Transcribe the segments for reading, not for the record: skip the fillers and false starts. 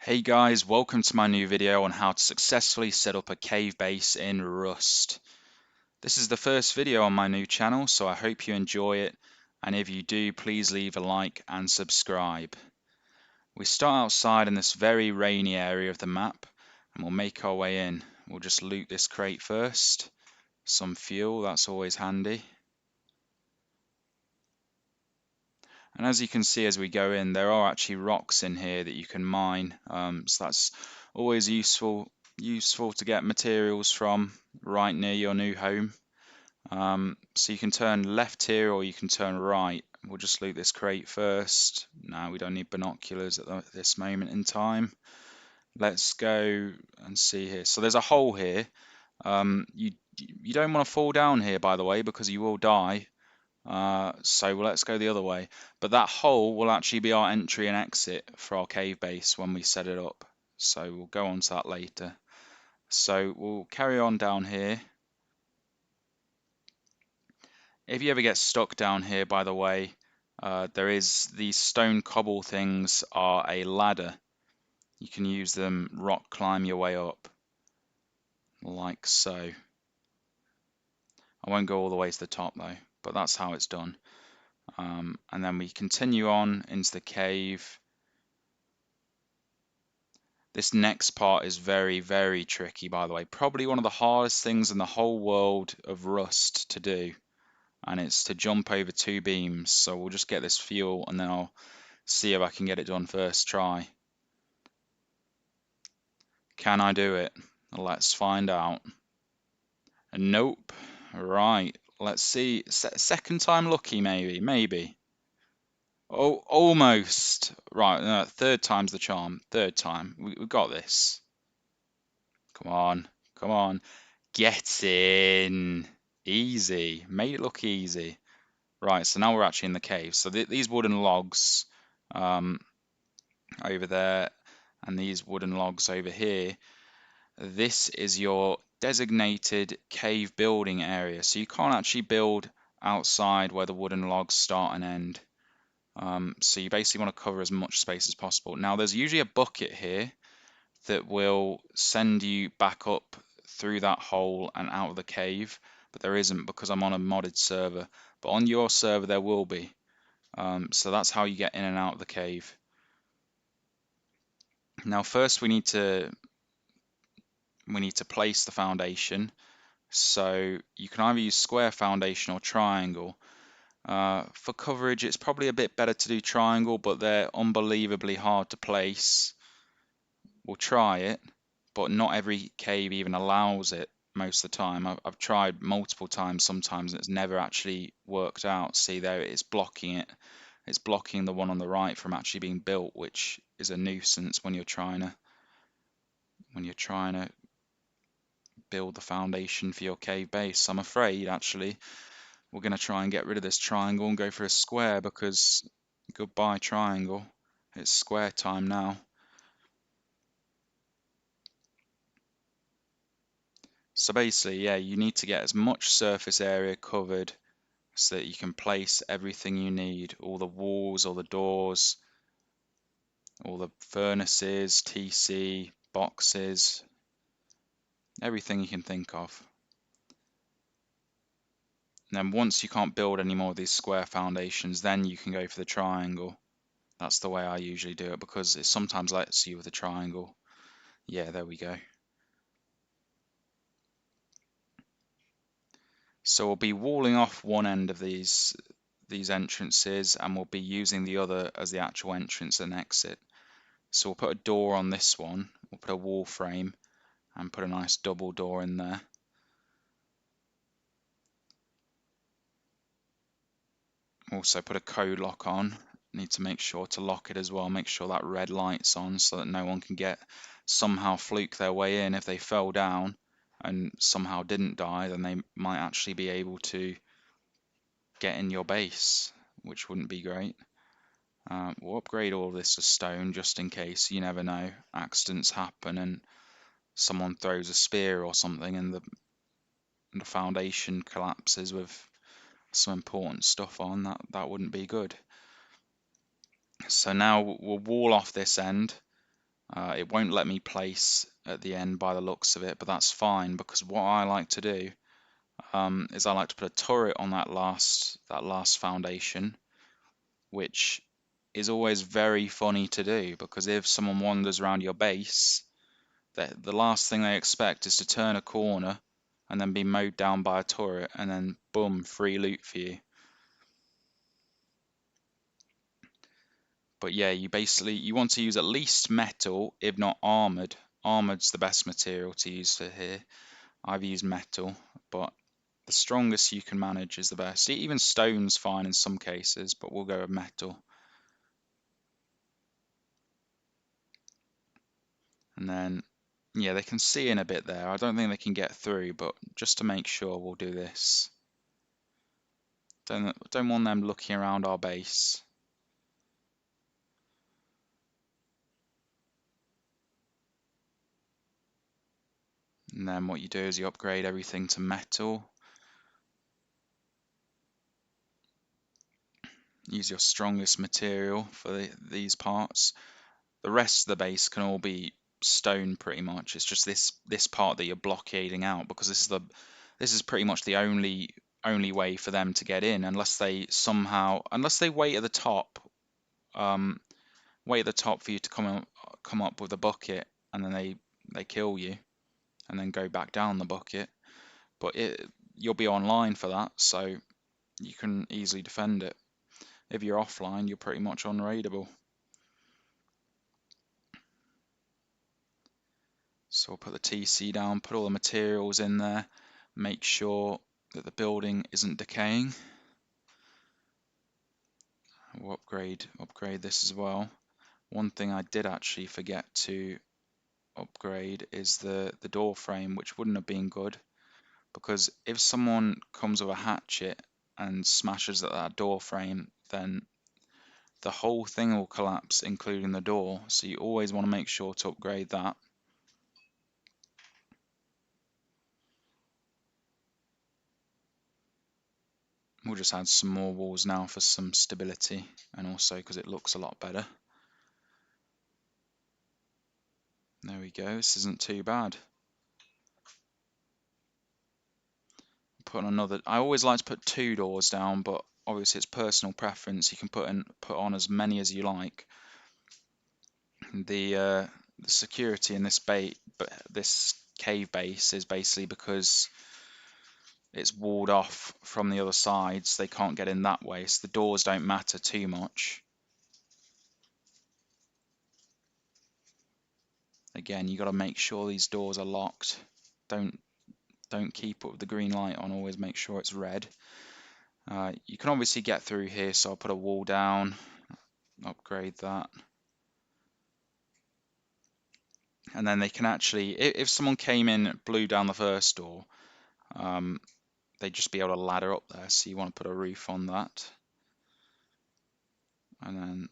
Hey guys, welcome to my new video on how to successfully set up a cave base in Rust. This is the first video on my new channel, so I hope you enjoy it, and if you do, please leave a like and subscribe. We start outside in this very rainy area of the map, and we'll make our way in. We'll just loot this crate first. Some fuel, that's always handy. And as you can see as we go in, there are actually rocks in here that you can mine, so that's always useful to get materials from right near your new home. So you can turn left here or you can turn right. We'll just loot this crate first. No, we don't need binoculars at this moment in time. Let's go and see here. So there's a hole here. You don't want to fall down here, by the way, because you will die. So let's go the other way. But that hole will actually be our entry and exit for our cave base when we set it up. So we'll go on to that later. So we'll carry on down here. If you ever get stuck down here, by the way, there is these stone cobble things are a ladder. You can use them, rock climb your way up, like so. I won't go all the way to the top though, but that's how it's done. And then we continue on into the cave. This next part is very, very tricky, by the way. Probably one of the hardest things in the whole world of Rust to do. And it's to jump over two beams. So we'll just get this fuel and then I'll see if I can get it done first try. Can I do it? Let's find out. Nope. Right. Let's see. Second time lucky, maybe. Oh, almost. Right. No, third time's the charm. Third time. We've got this. Come on. Come on. Get in. Easy. Made it look easy. Right, so now we're actually in the cave. So these wooden logs over there and these wooden logs over here, this is your designated cave building area. So you can't actually build outside where the wooden logs start and end. So you basically want to cover as much space as possible. Now there's usually a bucket here that will send you back up through that hole and out of the cave, but there isn't because I'm on a modded server. But on your server there will be. So that's how you get in and out of the cave. Now first we need to place the foundation. So you can either use square foundation or triangle. For coverage it's probably a bit better to do triangle, but they're unbelievably hard to place. We'll try it, but not every cave even allows it most of the time. I've tried multiple times sometimes and it's never actually worked out. See there, it's blocking it. It's blocking the one on the right from actually being built, which is a nuisance when you're trying to build the foundation for your cave base. I'm afraid actually we're going to try and get rid of this triangle and go for a square, because goodbye triangle, it's square time now. So basically, yeah, you need to get as much surface area covered so that you can place everything you need, all the walls, all the doors, all the furnaces, TC, boxes, everything you can think of. And then once you can't build any more of these square foundations, then you can go for the triangle. That's the way I usually do it, because it sometimes lets you with a triangle. Yeah, there we go. So we'll be walling off one end of these entrances, and we'll be using the other as the actual entrance and exit. So we'll put a door on this one, we'll put a wall frame and put a nice double door in there. Also put a code lock on. Need to make sure to lock it as well, make sure that red light's on so that no one can somehow fluke their way in. If they fell down and somehow didn't die, then they might actually be able to get in your base, which wouldn't be great. We'll upgrade all of this to stone just in case. You never know, accidents happen and someone throws a spear or something and the foundation collapses with some important stuff on. That wouldn't be good. So now we'll wall off this end. It won't let me place at the end by the looks of it, but that's fine, because what I like to do is I like to put a turret on that last foundation, which is always very funny to do, because if someone wanders around your base, the last thing they expect is to turn a corner and then be mowed down by a turret, and then boom, free loot for you. But yeah, you want to use at least metal, if not armored. Armored's the best material to use for here. I've used metal, but the strongest you can manage is the best. Even stone's fine in some cases, but we'll go with metal. And then, yeah, they can see in a bit there. I don't think they can get through, but just to make sure, we'll do this. Don't want them looking around our base. And then what you do is you upgrade everything to metal. Use your strongest material for these parts. The rest of the base can all be stone pretty much. It's just this part that you're blockading out, because this is pretty much the only way for them to get in, unless they wait at the top, for you to come up with a bucket, and then they kill you and then go back down the bucket. But you'll be online for that, so you can easily defend it. If you're offline, you're pretty much unraidable. So we'll put the TC down, put all the materials in there, make sure that the building isn't decaying. We'll upgrade this as well. One thing I did actually forget to upgrade is the door frame, which wouldn't have been good, because if someone comes with a hatchet and smashes at that door frame, then the whole thing will collapse, including the door. So you always want to make sure to upgrade that. We'll just add some more walls now for some stability, and also because it looks a lot better. There we go, this isn't too bad. Put on another. I always like to put 2 doors down, but obviously it's personal preference. You can put on as many as you like. The security in this cave base is basically because it's walled off from the other sides. They can't get in that way, so the doors don't matter too much. Again, you got to make sure these doors are locked. Don't keep up with the green light on. Always make sure it's red. You can obviously get through here, so I'll put a wall down, upgrade that. And then they can actually, if someone came in, blew down the first door, they'd just be able to ladder up there. So you want to put a roof on that. And then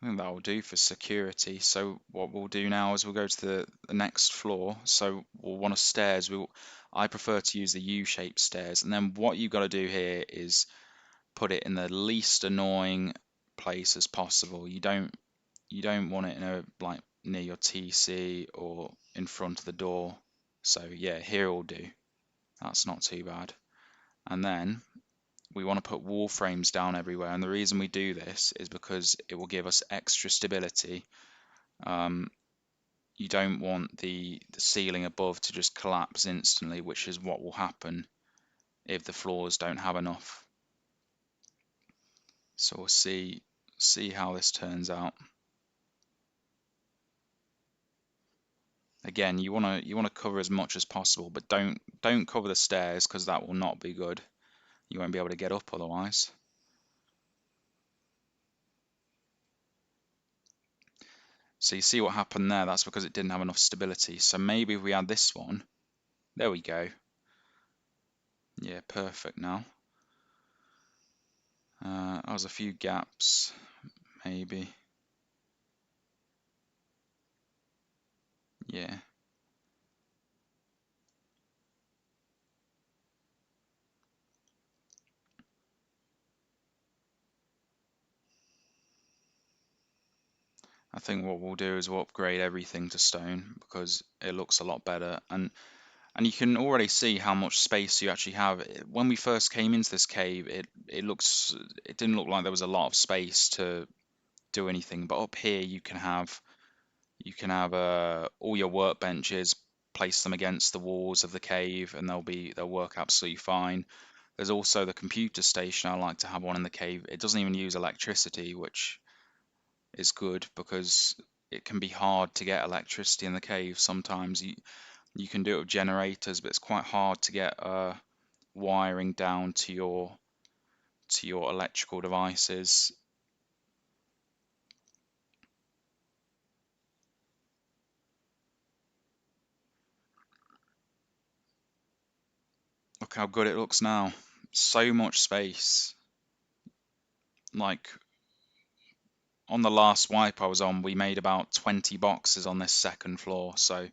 I think that will do for security. So what we'll do now is we'll go to the next floor. So we'll want stairs. I prefer to use the U-shaped stairs. And then what you've got to do here is put it in the least annoying place as possible. You don't want it in a like near your TC or in front of the door. So yeah, here will do. That's not too bad. And then we want to put wall frames down everywhere, and the reason we do this is because it will give us extra stability. You don't want the ceiling above to just collapse instantly, which is what will happen if the floors don't have enough. So we'll see how this turns out. Again, you want to cover as much as possible, but don't cover the stairs, because that will not be good. You won't be able to get up otherwise. So you see what happened there? That's because it didn't have enough stability. So maybe if we add this one, there we go. Yeah, perfect now. That was a few gaps, maybe. Yeah. I think what we'll do is we'll upgrade everything to stone because it looks a lot better, and you can already see how much space you actually have. When we first came into this cave, it didn't look like there was a lot of space to do anything, but up here you can have all your workbenches, place them against the walls of the cave, and they'll work absolutely fine. There's also the computer station. I like to have one in the cave. It doesn't even use electricity, which is good because it can be hard to get electricity in the cave sometimes. You can do it with generators, but it's quite hard to get wiring down to your electrical devices. Look how good it looks now. So much space. Like on the last wipe I was on, we made about 20 boxes on this second floor, so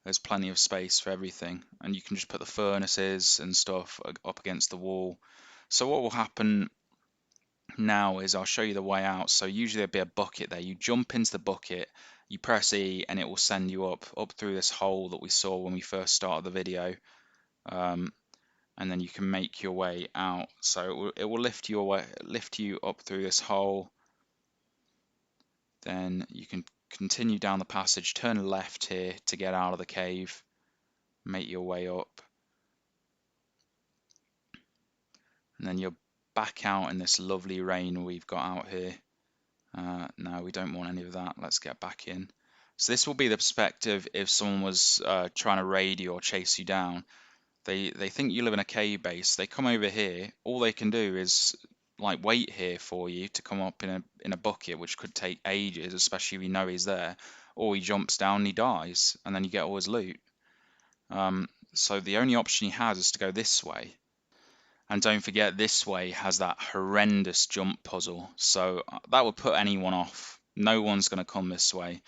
there's plenty of space for everything. And you can just put the furnaces and stuff up against the wall. So what will happen now is I'll show you the way out. So usually there'd be a bucket there. You jump into the bucket, you press E, and it will send you up through this hole that we saw when we first started the video. And then you can make your way out. So it will lift you up through this hole. Then you can continue down the passage, turn left here to get out of the cave, make your way up, and then you're back out in this lovely rain we've got out here. No, we don't want any of that. Let's get back in. So this will be the perspective if someone was trying to raid you or chase you down. They think you live in a cave base. They come over here. All they can do is like wait here for you to come up in a bucket, which could take ages, especially if you know he's there. Or he jumps down and he dies, and then you get all his loot. So the only option he has is to go this way. And don't forget, this way has that horrendous jump puzzle. So that would put anyone off. No one's going to come this way.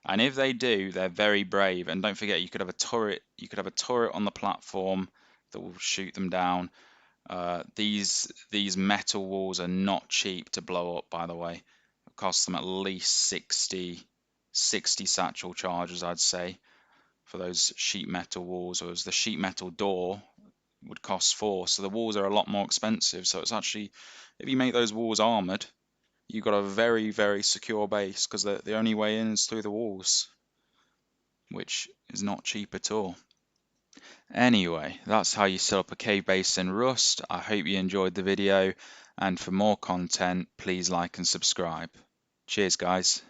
And if they do, they're very brave. And don't forget, you could have a turret. You could have a turret on the platform that will shoot them down. These metal walls are not cheap to blow up, by the way. It costs them at least 60 satchel charges, I'd say, for those sheet metal walls. Or as the sheet metal door would cost 4, so the walls are a lot more expensive. So it's actually, if you make those walls armored, you've got a very, very secure base, because the only way in is through the walls, which is not cheap at all. Anyway, that's how you set up a cave base in Rust. I hope you enjoyed the video, and for more content, please like and subscribe. Cheers, guys.